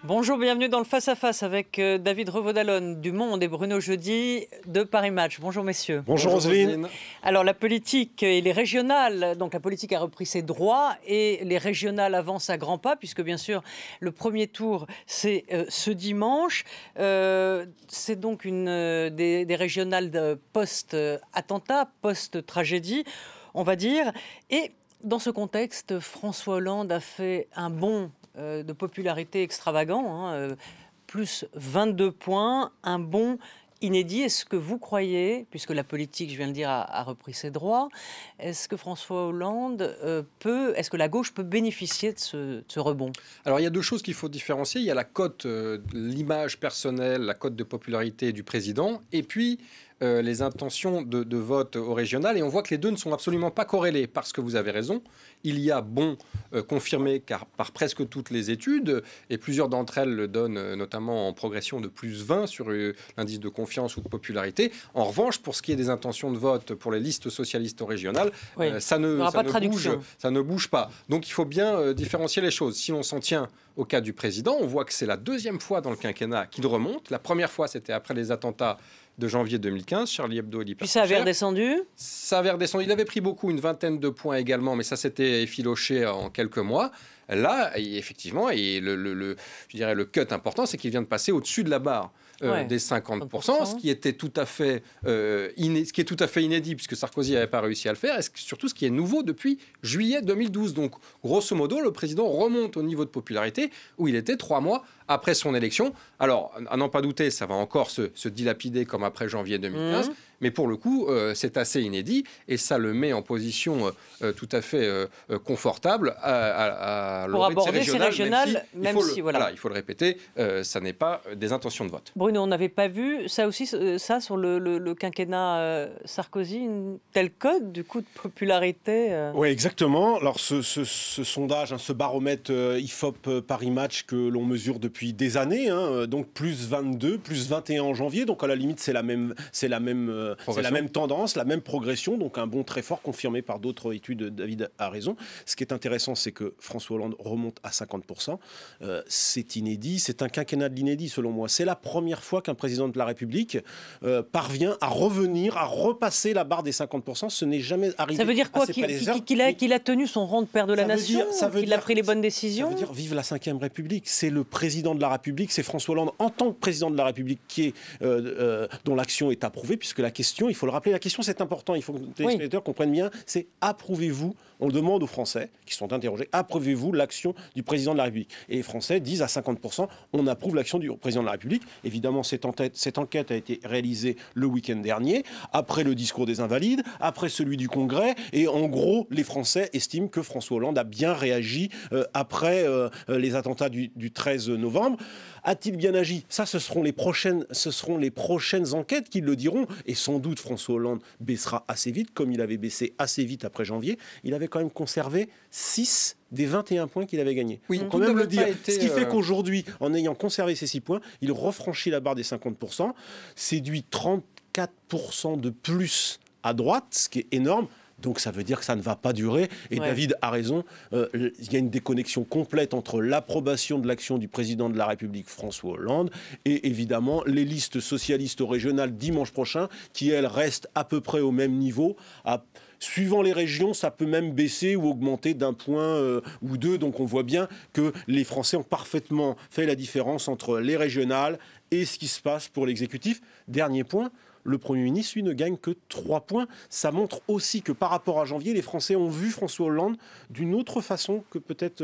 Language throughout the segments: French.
Bonjour, bienvenue dans le Face à Face avec David Revaud-Dallon du Monde et Bruno Jeudi de Paris Match. Bonjour messieurs. Bonjour Roselyne. Alors la politique et les régionales, donc la politique a repris ses droits et les régionales avancent à grands pas puisque bien sûr le premier tour c'est ce dimanche. C'est donc des régionales post-attentat, post-tragédie on va dire. Et dans ce contexte, François Hollande a fait un bond de popularité extravagant, plus 22 points, un bond inédit. Est-ce que vous croyez, puisque la politique, je viens de le dire, a repris ses droits, est-ce que François Hollande est-ce que la gauche peut bénéficier de ce rebond? Alors il y a deux choses qu'il faut différencier. Il y a la cote, l'image personnelle, la cote de popularité du président, et puis les intentions de vote au régional. Et on voit que les deux ne sont absolument pas corrélés, parce que vous avez raison, il y a bond confirmé par presque toutes les études, et plusieurs d'entre elles le donnent notamment en progression de plus 20 sur l'indice de confiance ou de popularité. En revanche, pour ce qui est des intentions de vote pour les listes socialistes au régional, oui, ça ne bouge pas. Donc il faut bien différencier les choses. Si l'on s'en tient au cas du président, on voit que c'est la deuxième fois dans le quinquennat qu'il remonte. La première fois, c'était après les attentats de janvier 2015, Charlie Hebdo et l'hypercacher. Puis ça avait redescendu. Ça avait redescendu. Il avait pris beaucoup, une vingtaine de points également, mais ça s'était effiloché en quelques mois. Là, effectivement, et je dirais le cut important, c'est qu'il vient de passer au-dessus de la barre des 50%, ce qui était tout à fait inédit, puisque Sarkozy n'avait pas réussi à le faire, et surtout ce qui est nouveau depuis juillet 2012. Donc, grosso modo, le président remonte au niveau de popularité où il était 3 mois après son élection. Alors, à n'en pas douter, ça va encore se dilapider comme après janvier 2015, mais pour le coup, c'est assez inédit, et ça le met en position tout à fait confortable pour aborder ces régionales, même si, voilà. Il faut le répéter, ça n'est pas des intentions de vote. Bruno, on n'avait pas vu ça aussi, ça sur le quinquennat Sarkozy, une telle cote du coup de popularité Oui, exactement. Alors ce sondage, ce baromètre IFOP Paris Match que l'on mesure depuis des années, donc plus 22, plus 21 en janvier, donc à la limite c'est la même tendance, la même progression, donc un bond très fort confirmé par d'autres études. David a raison. Ce qui est intéressant, c'est que François Hollande remonte à 50%. C'est inédit, c'est un quinquennat de l'inédit selon moi. C'est la première fois qu'un président de la République parvient à revenir, à repasser la barre des 50%. Ce n'est jamais arrivé. Ça veut dire quoi? Qu'il a tenu son rang de père de la nation? Qu'il a pris les bonnes décisions? Ça veut dire vive la 5e République. C'est le président de la République, c'est François Hollande en tant que président de la République dont l'action est approuvée, puisque la question, il faut le rappeler, la question c'est important, il faut que les téléspectateurs comprennent bien, c'est approuvez-vous, on le demande aux Français qui sont interrogés, approuvez-vous l'action du président de la République? Et les Français disent à 50%, on approuve l'action du président de la République. Évidemment, cette enquête a été réalisée le week-end dernier, après le discours des Invalides, après celui du Congrès, et en gros, les Français estiment que François Hollande a bien réagi après les attentats du 13 novembre. A-t-il bien agi? Ça, ce seront les prochaines enquêtes qui le diront. Et sans doute, François Hollande baissera assez vite, comme il avait baissé assez vite après janvier. Il avait quand même conservé 6 des 21 points qu'il avait gagnés. Oui, quand même le dire. Ce qui fait qu'aujourd'hui, en ayant conservé ces 6 points, il refranchit la barre des 50%, séduit 34% de plus à droite, ce qui est énorme. Donc ça veut dire que ça ne va pas durer. Et David a raison, il y a une déconnexion complète entre l'approbation de l'action du président de la République, François Hollande, et évidemment les listes socialistes régionales dimanche prochain, qui elles restent à peu près au même niveau. Suivant les régions, ça peut même baisser ou augmenter d'un point ou deux. Donc on voit bien que les Français ont parfaitement fait la différence entre les régionales et ce qui se passe pour l'exécutif. Dernier point. Le Premier ministre, lui, ne gagne que 3 points. Ça montre aussi que par rapport à janvier, les Français ont vu François Hollande d'une autre façon que peut-être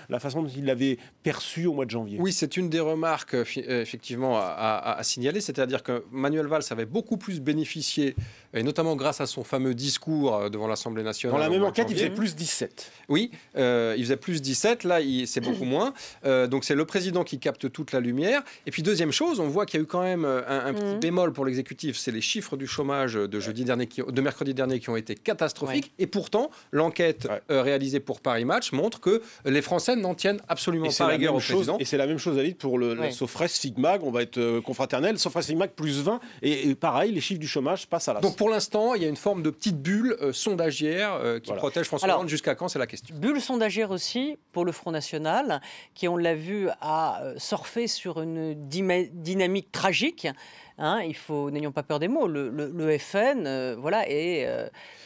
la façon dont ils l'avaient perçu au mois de janvier. Oui, c'est une des remarques effectivement à signaler, c'est-à-dire que Manuel Valls avait beaucoup plus bénéficié, et notamment grâce à son fameux discours devant l'Assemblée nationale. Dans la même enquête, il faisait plus 17. Oui, il faisait plus 17, là c'est beaucoup moins. Donc c'est le président qui capte toute la lumière. Et puis deuxième chose, on voit qu'il y a eu quand même un petit bémol pour l'exécutif. C'est les chiffres du chômage de mercredi dernier qui ont été catastrophiques. Et pourtant, l'enquête réalisée pour Paris Match montre que les Français n'en tiennent absolument pas rigueur au président. Et c'est la même chose, David, pour le Sofres Figmag. On va être confraternel. Sofres Figmag plus 20. Et pareil, les chiffres du chômage passent à l'as. Donc pour l'instant, il y a une forme de petite bulle sondagière qui protège François Hollande. Jusqu'à quand, c'est la question. Bulle sondagière aussi pour le Front National, qui, on l'a vu, a surfé sur une dynamique tragique. N'ayons pas peur des mots, le FN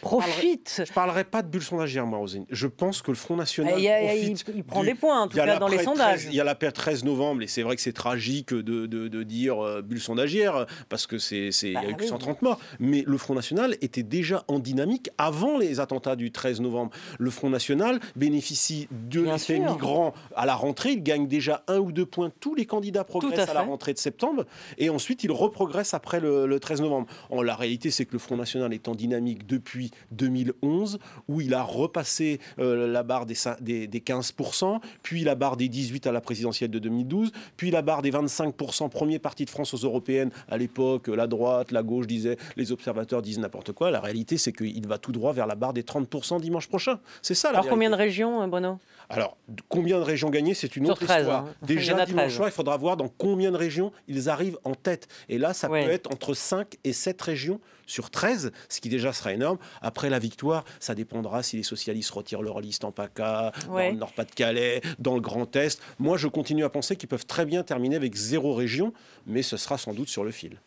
profite. Je ne parlerai pas de bulle sondagière, moi, Roselyne. Je pense que le Front National profite. Il prend des points, en tout cas, dans les sondages. Il y a l'après 13 novembre, et c'est vrai que c'est tragique de dire bulle sondagière, parce que il y a eu que 130 morts. Mais le Front National était déjà en dynamique avant les attentats du 13 novembre. Le Front National bénéficie de l'effet migrant à la rentrée. Il gagne déjà 1 ou 2 points. Tous les candidats progressent à la rentrée de septembre. Et ensuite, il progresse après le 13 novembre. La réalité, c'est que le Front National est en dynamique depuis 2011, où il a repassé la barre des 15%, puis la barre des 18% à la présidentielle de 2012, puis la barre des 25%, premier parti de France aux européennes. À l'époque, la droite, la gauche disaient, les observateurs disent n'importe quoi. La réalité, c'est qu'il va tout droit vers la barre des 30% dimanche prochain. C'est ça, la réalité. Alors, combien de régions, Bruno ? Alors, combien de régions gagnées, c'est une autre 13, histoire. Déjà, dimanche soir, il faudra voir dans combien de régions ils arrivent en tête. Et là, ça peut être entre 5 et 7 régions sur 13, ce qui déjà sera énorme. Après la victoire, ça dépendra si les socialistes retirent leur liste en PACA, dans le Nord-Pas-de-Calais, dans le Grand Est. Moi, je continue à penser qu'ils peuvent très bien terminer avec 0 région, mais ce sera sans doute sur le fil.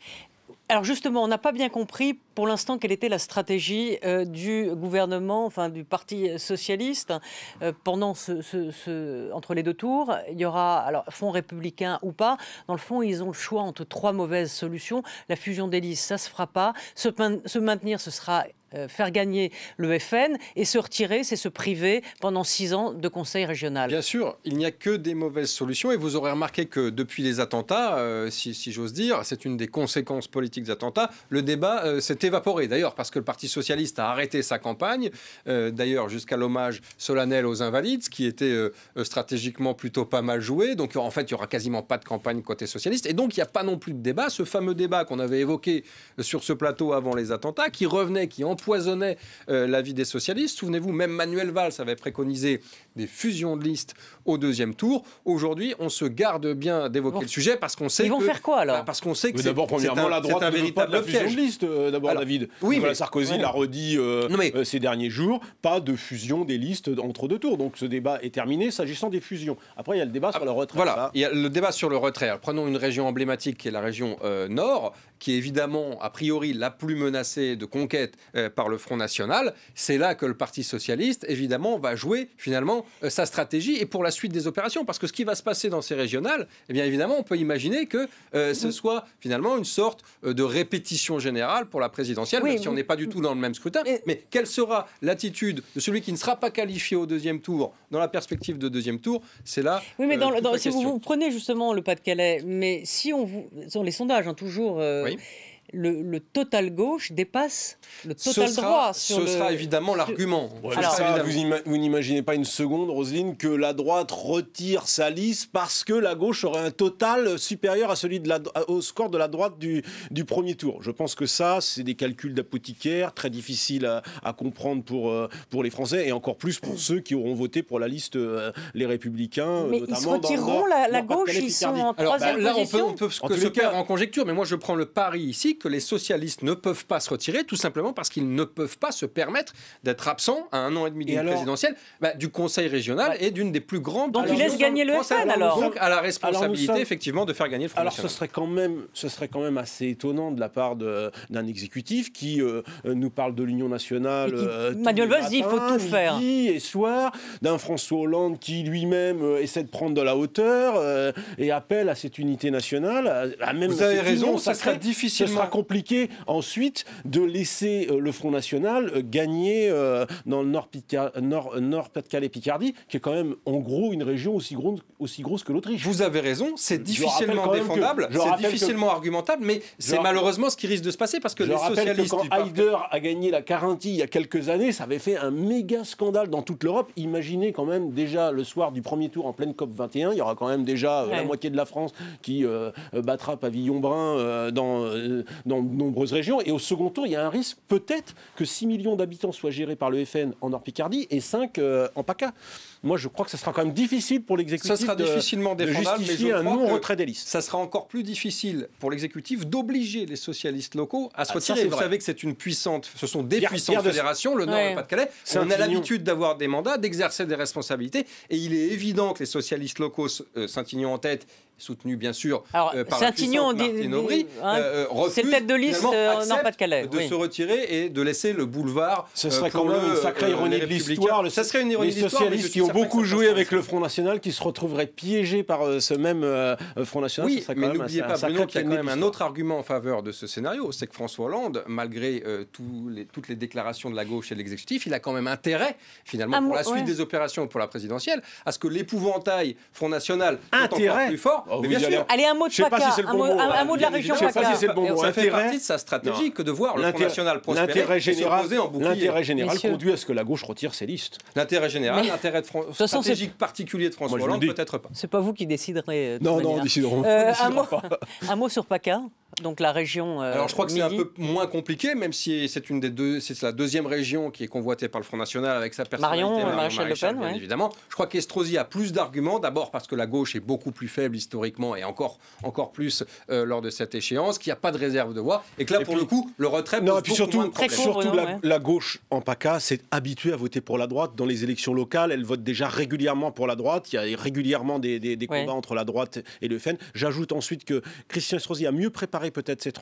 Alors justement, on n'a pas bien compris pour l'instant quelle était la stratégie du gouvernement, enfin du Parti socialiste pendant entre les 2 tours. Il y aura alors fonds républicain ou pas. Dans le fond, ils ont le choix entre 3 mauvaises solutions. La fusion des listes, ça se fera pas. Se maintenir, ce sera faire gagner le FN, et se retirer, c'est se priver pendant 6 ans de conseil régional. Bien sûr, il n'y a que des mauvaises solutions, et vous aurez remarqué que depuis les attentats, si j'ose dire, c'est une des conséquences politiques des attentats, le débat s'est évaporé. D'ailleurs, parce que le Parti socialiste a arrêté sa campagne, d'ailleurs jusqu'à l'hommage solennel aux Invalides, ce qui était stratégiquement plutôt pas mal joué. Donc en fait, il n'y aura quasiment pas de campagne côté socialiste, et donc il n'y a pas non plus de débat. Ce fameux débat qu'on avait évoqué sur ce plateau avant les attentats, qui revenait, qui empoisonnait la vie des socialistes. Souvenez-vous, même Manuel Valls avait préconisé des fusions de listes au 2e tour. Aujourd'hui, on se garde bien d'évoquer le sujet, parce qu'on sait Ils vont faire quoi alors ? Parce qu'on sait que d'abord, premièrement, la droite c'est un véritable la fusion de liste. D'abord, David. Oui, Nicolas Sarkozy l'a redit ces derniers jours. Pas de fusion des listes entre 2 tours. Donc ce débat est terminé s'agissant des fusions. Après, il y a le débat sur le retrait. Voilà, il y a le débat sur le retrait. Alors, prenons une région emblématique qui est la région Nord, qui est évidemment, a priori, la plus menacée de conquête par le Front National. C'est là que le Parti socialiste, évidemment, va jouer finalement sa stratégie et pour la suite des opérations. Parce que ce qui va se passer dans ces régionales, eh bien évidemment, on peut imaginer que ce soit finalement une sorte de répétition générale pour la présidentielle, même si on n'est pas du tout dans le même scrutin. Mais quelle sera l'attitude de celui qui ne sera pas qualifié au 2e tour, dans la perspective de 2e tour? C'est là. Oui, mais si vous prenez justement le Pas-de-Calais, mais si dans les sondages, toujours. Le total gauche dépasse le total droit. Ce sera évidemment l'argument. Vous n'imaginez pas une seconde, Roselyne, que la droite retire sa liste parce que la gauche aurait un total supérieur à celui au score de la droite du premier tour. Je pense que ça, c'est des calculs d'apothicaire très difficiles à comprendre pour les Français, et encore plus pour ceux qui auront voté pour la liste Les Républicains. Mais ils se retireront, la gauche, ils sont en 3e position. Là, on peut se perdre en conjecture, mais moi je prends le pari ici que les socialistes ne peuvent pas se retirer, tout simplement parce qu'ils ne peuvent pas se permettre d'être absents à 1 an et demi d'une présidentielle, du Conseil régional et d'une des plus grandes... Donc ils laissent gagner le FN alors. Donc à la responsabilité effectivement de faire gagner le Front National. Ce serait quand même assez étonnant de la part d'un exécutif qui nous parle de l'Union nationale Manuel Valls dit il faut tout faire. Midi et soir, d'un François Hollande qui lui-même essaie de prendre de la hauteur et appelle à cette unité nationale. Vous avez raison, ça sera difficilement compliqué ensuite de laisser le Front National gagner dans le Nord-Pas-de-Calais-Picardie, qui est quand même en gros une région aussi grosse que l'Autriche. Vous avez raison, c'est difficilement défendable, c'est difficilement argumentable, mais c'est malheureusement ce qui risque de se passer, parce que les socialistes... Quand Haider a gagné la Carinthie il y a quelques années, ça avait fait un méga scandale dans toute l'Europe. Imaginez quand même déjà le soir du premier tour en pleine COP21, il y aura quand même déjà la moitié de la France qui battra pavillon brun dans de nombreuses régions. Et au second tour, il y a un risque peut-être que 6 millions d'habitants soient gérés par le FN en Nord-Picardie et 5 en PACA. Moi, je crois que ça sera quand même difficile pour l'exécutif difficilement défendable, de justifier un non-retrait des listes. Ça sera encore plus difficile pour l'exécutif d'obliger les socialistes locaux à se retirer. Vous savez que c'est une puissante, ce sont des puissantes fédérations, le Nord et le Pas-de-Calais. On a l'habitude d'avoir des mandats, d'exercer des responsabilités, et il est évident que les socialistes locaux, Saint-Ignon en tête, soutenu bien sûr par la puissante Martine Aubry, c'est tête de liste Nord-Pas-de-Calais de se retirer et de laisser le boulevard. Ce serait quand même une sacrée ironie de l'histoire. Ça serait une ironie de l'histoire. Les socialistes qui ont beaucoup joué avec le Front National, qui se retrouveraient piégés par ce même Front National. Oui, mais n'oubliez pas, Bruno, qu'il y a quand même un autre argument en faveur de ce scénario, c'est que François Hollande, malgré toutes les déclarations de la gauche et de l'exécutif, il a quand même intérêt, finalement, pour la suite des opérations pour la présidentielle, à ce que l'épouvantail Front National soit encore plus fort. Bien sûr. Allez, un mot de PACA, un mot de la région PACA. Je ne sais pas si c'est le bon mot. Ça fait partie de sa stratégie que de voir le Front National prospérer et s'opposer en bouclier. L'intérêt général conduit à ce que la gauche retire ses listes. L'intérêt général, l'intérêt stratégique particulier de François Hollande, peut-être pas. C'est pas vous qui déciderez. Non, déciderons. Un mot sur PACA. Donc la région. Alors je crois que c'est un peu moins compliqué, même si c'est la deuxième région qui est convoitée par le Front National avec sa personnalité. Marion Maréchal Le Pen, bien évidemment. Je crois qu'Estrosi a plus d'arguments. D'abord parce que la gauche est beaucoup plus faible historiquement et encore plus lors de cette échéance, qu'il n'y a pas de réserve de voix et que là pour le coup le retrait. Non, et puis surtout la gauche en PACA s'est habituée à voter pour la droite dans les élections locales. Elle vote déjà régulièrement pour la droite. Il y a régulièrement des combats entre la droite et le FN. J'ajoute ensuite que Christian Estrosi a mieux préparé peut-être cet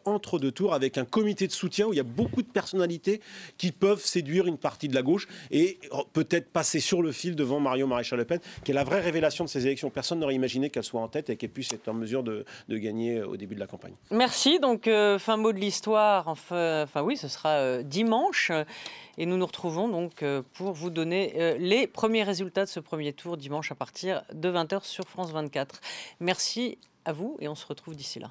entre-deux tours avec un comité de soutien où il y a beaucoup de personnalités qui peuvent séduire une partie de la gauche et peut-être passer sur le fil devant Marion Maréchal Le Pen, qui est la vraie révélation de ces élections. Personne n'aurait imaginé qu'elle soit en tête et qu'elle puisse être en mesure de gagner au début de la campagne. Merci. Donc, fin mot de l'histoire. Enfin oui, ce sera dimanche. Et nous nous retrouvons donc pour vous donner les premiers résultats de ce premier tour dimanche à partir de 20h sur France 24. Merci à vous et on se retrouve d'ici là.